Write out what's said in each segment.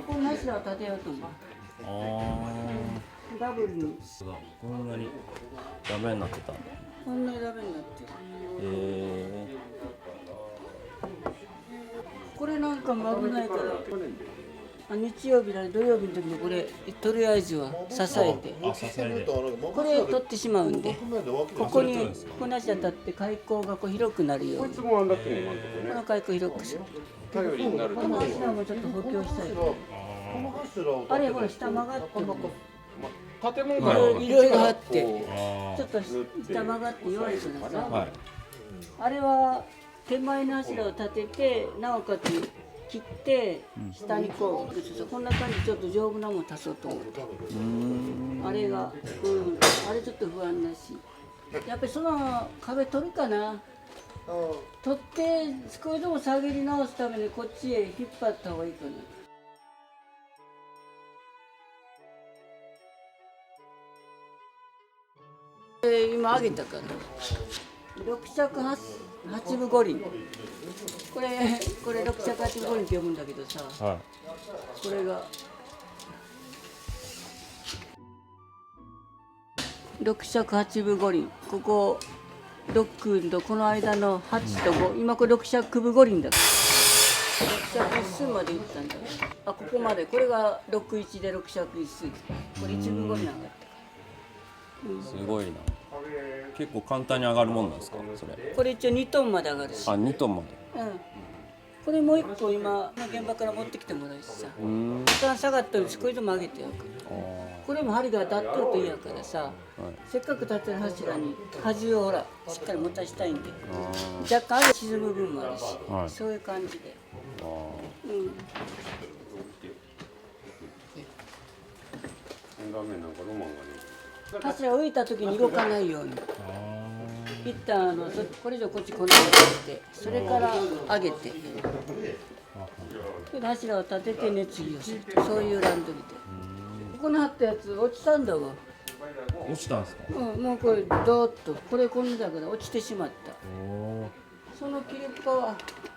この柱を立てようと思う。ダブルに。こんなにダメになってた。こんなにダメになってる。これなんかも危ないから。日曜日なり土曜日の時にこれとりあえずは支えてこれ取ってしまうんでここにこの足当たって開口がこう広くなるようにこの開口広くする頼りになるこの柱もちょっと補強したいあれほら下曲がってる建物からいろいろあってちょっと下曲がって弱いじゃないですかあれは手前の柱を立ててなおかつ切って下にこう、こんな感じでちょっと丈夫なもの足そうと思ってあれが、あれちょっと不安だしやっぱりその壁取るかな取って少しでも下げり直すためにこっちへ引っ張った方がいいかな今上げたから6尺8分5厘これ6尺8分5厘って読むんだけどさ、これが6尺8分5厘ここ6とこの間の8と5今これ6尺分5厘だから6尺1寸までいったんだここまでこれが61で6尺1寸これ1分5厘上がったすごいな結構簡単に上がるもんなんですかそれこれ一応2トンまで上がるし2トンまでこれもう1個今現場から持ってきてもらうしさ一旦下がったら少しでも上げてやるからこれも針が当たっとるといいやからさ、せっかく立ってる柱に端をほらしっかり持たしたいんで若干沈む部分もあるし、そういう感じで柱が浮いた時に動かないように一旦これ以上こっちこんなにしてそれから上げて柱を立てて熱入をするそういうランドリーでここに貼ったやつ落ちたんだわ落ちたんですかもうこれドーッとこれこんなだから落ちてしまったその切れっぱは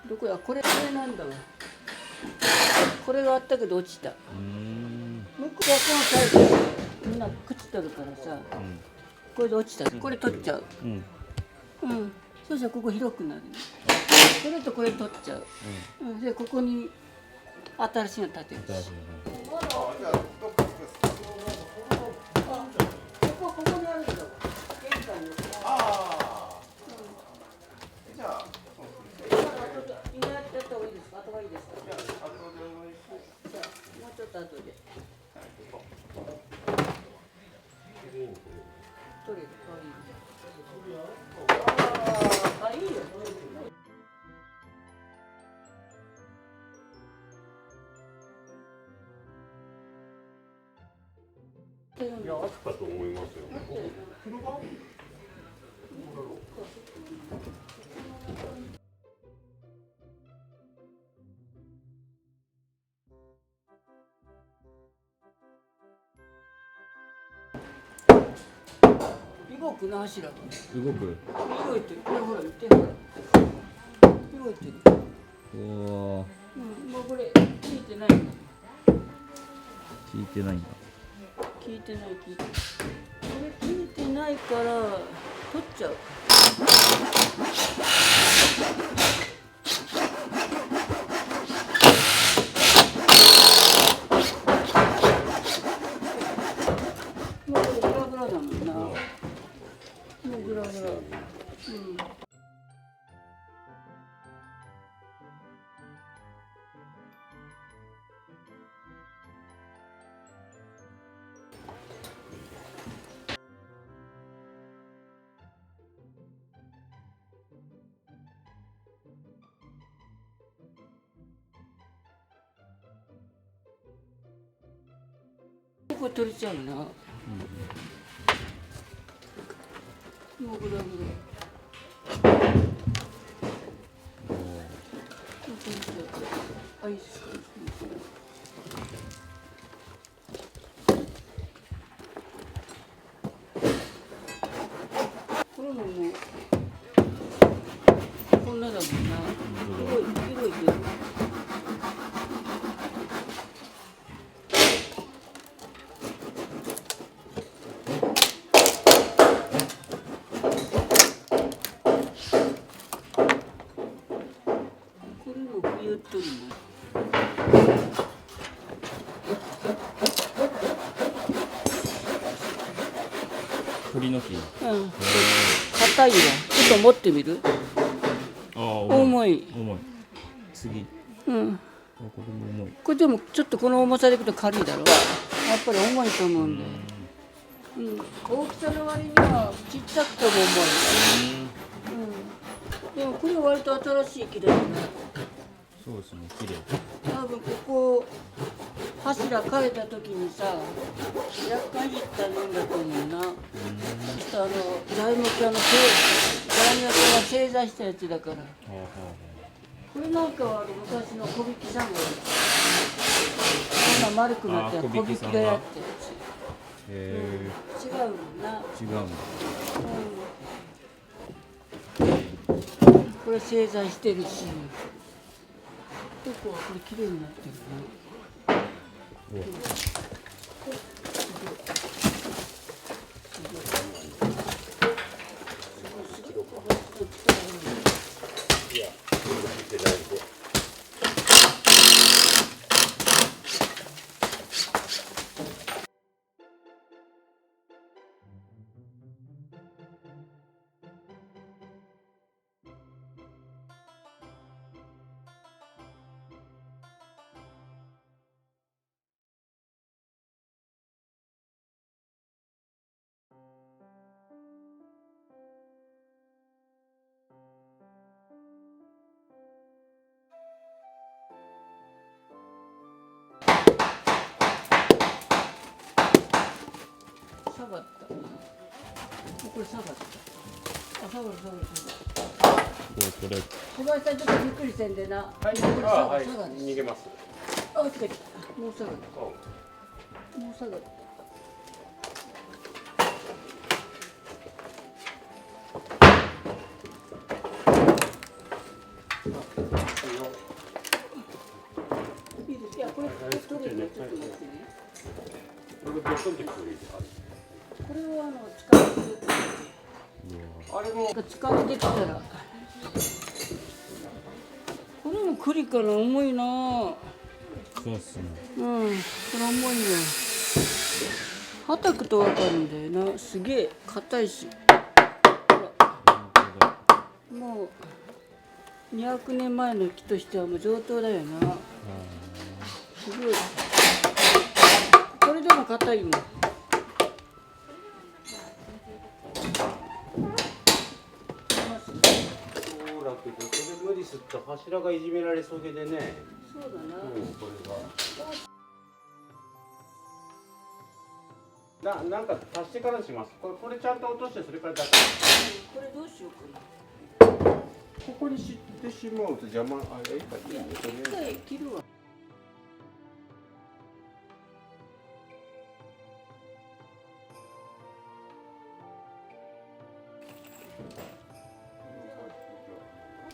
どこやこれなんだわこれがあったけど落ちた向こうはこのサイズみんな朽ちとるからさ、これで落ちたこれ取っちゃうそうしたらここ広くなるこれとこれ取っちゃう、でここに新しいの立てるしここにあるんだわ玄関にじゃあ今やった方がいいですか後がいいですかじゃあ後でもいいしじゃあもうちょっと後で取れるいいよいや、あったと思いますよ。動くな柱が。動く。動いてる。ほら見てほら。動いてる。もうこれ聞いてないんだ。聞いてないんだ。聞いてないこれ聞いてないから取っちゃうもうこれグラグラだもんなもうグラグラこれ取れちゃうな、もうグラグラいいですかこれももうこんなだもんな広いけど栗の木。うん硬いわ。ちょっと持ってみる。ああ、重い。重い。次。うんあ、これも重い。これでもちょっとこの重さでいくと軽いだろ。やっぱり重いと思うんだよ。うん、大きさの割にはちっちゃくても重い。うん、でもこれ割と新しい木だよね。そうですね、綺麗。多分ここ柱変えた時にさ、若干いったもんだと思うな。そしたら材木屋の材木屋が製材したやつだから。これなんかは昔の小引さんがこんな丸くなった小引がやってるやつ。違うもんな。違うんだ。これ製材してるし、結構これ綺麗になってるね。下がった。これ下がった。あ、下がる下がる下がる。これ。小林さんちょっとびっくりせんでな。はい。はい。逃げます。あ、来た来た。もう下がる。もう下がる。いいです。いや、これ取れるね。ちょっと待ってね。これどこで来る？これは使いで。あれも使いできたら。これも栗かな、重いな。そうっすね。うん、これ重いよ。はたくとわかるんだよな。すげえ硬いし。もう200年前の木としてはもう上等だよな。すごい。これでも硬いもん。無理すると柱がいじめられそうでね。そうだな。これが。なんか足してからします。これちゃんと落としてそれから出す。これどうしようかな。ここにしてしまうと邪魔。あ、いいかいいね。一回切るわ。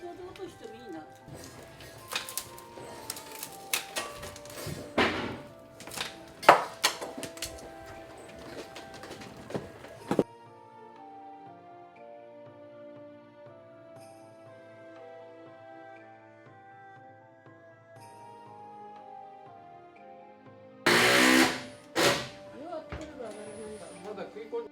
落としてもいいな。まだ食い込んで。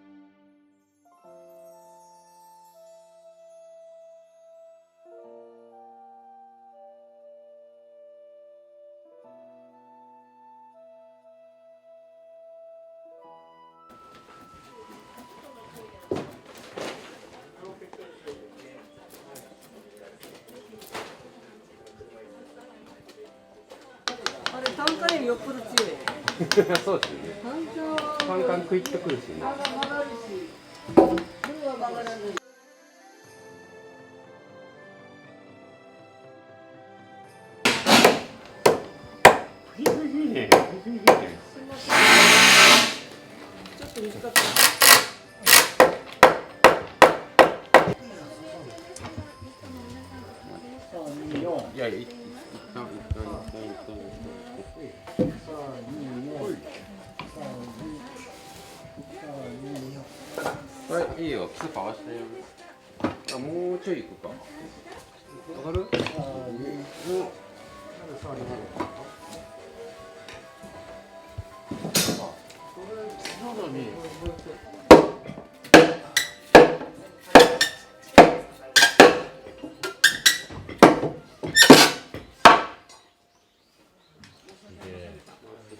あれ単価よりよっぽど強い。そうですね。カンカン食いってくるしね。曲がるし。これは曲がらない。食いすぎね。食いすぎね。ちょっと短く。いや一旦。はい、いいよ。スーパー合わせてよ。あ、もうちょい行くか。わかる？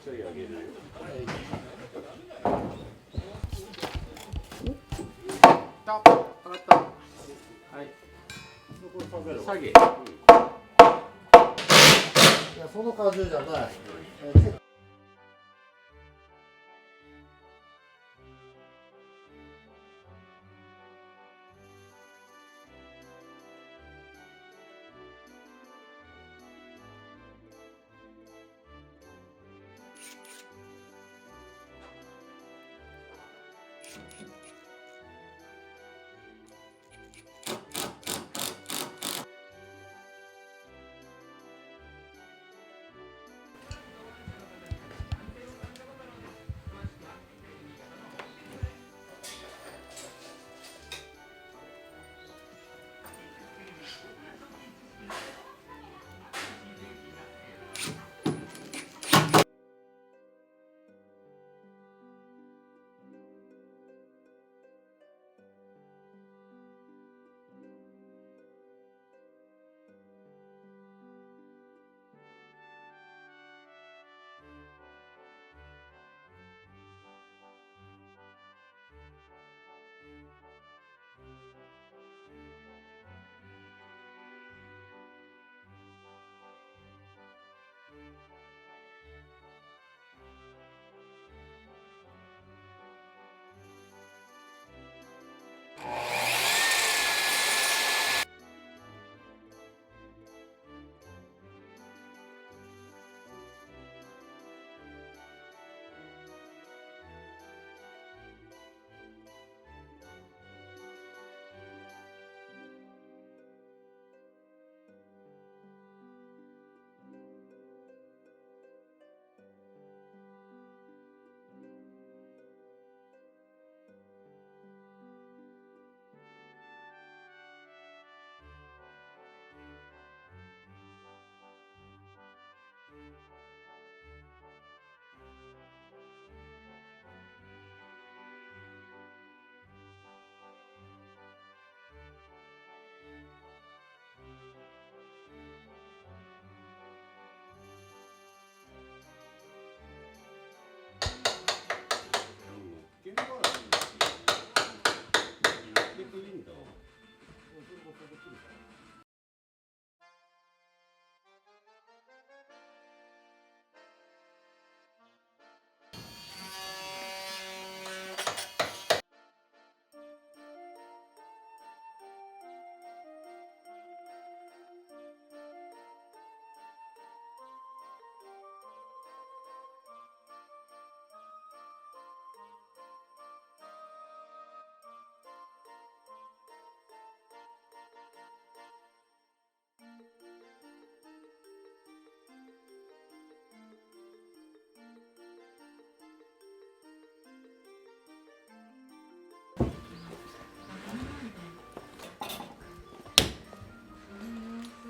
ちょい上げる。た、上がった。はい。下げ。いや、その風じゃない。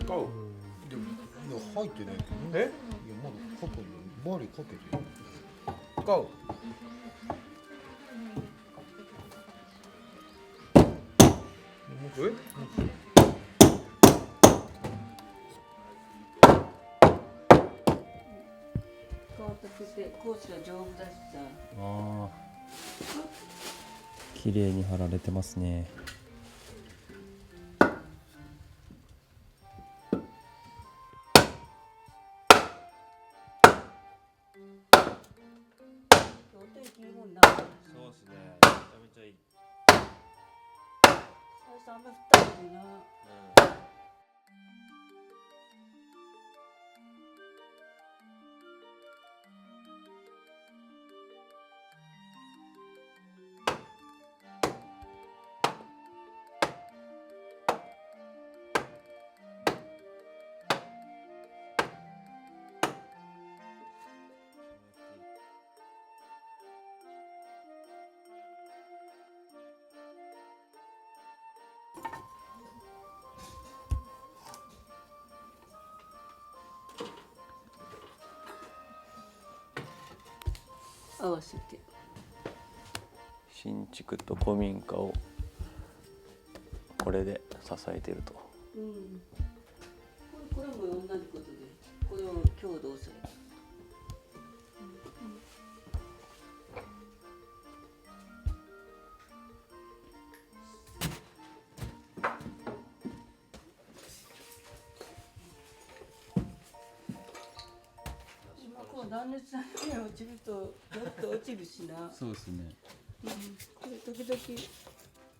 買う。でも、いや、入ってないけどね。え？いや、まだかけて、周りかけてよ。買う。え？顔としてコースが丈夫だしさ。ああ綺麗に貼られてますね。お天気いいもんな。そうですね、めちゃめちゃいい。最初雨降ったのにな。合わせて。新築と古民家をこれで支えてると。うん。これも同じことで、これを強度する。こう断熱材に落ちるともっと落ちるしな。そうですね。これ時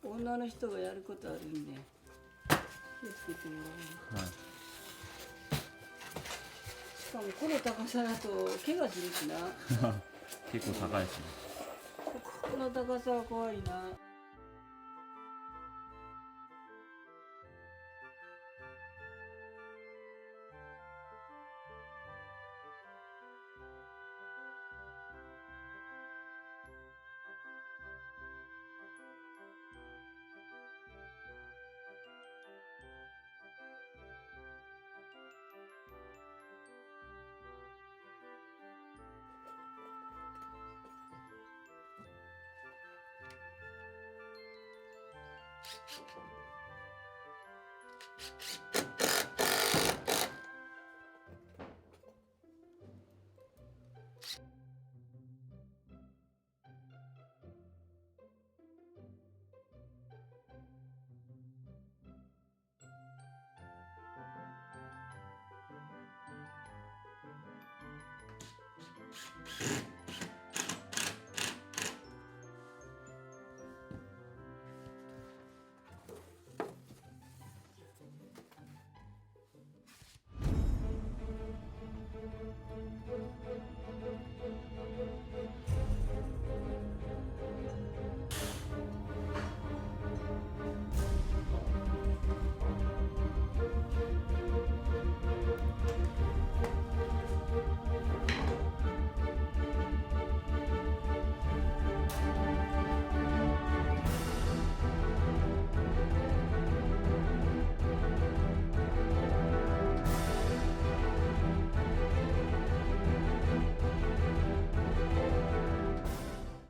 々女の人がやることあるんで気をつけてもらう。はい。しかもこの高さだと怪我するしな。結構高いですね。この高さは怖いな。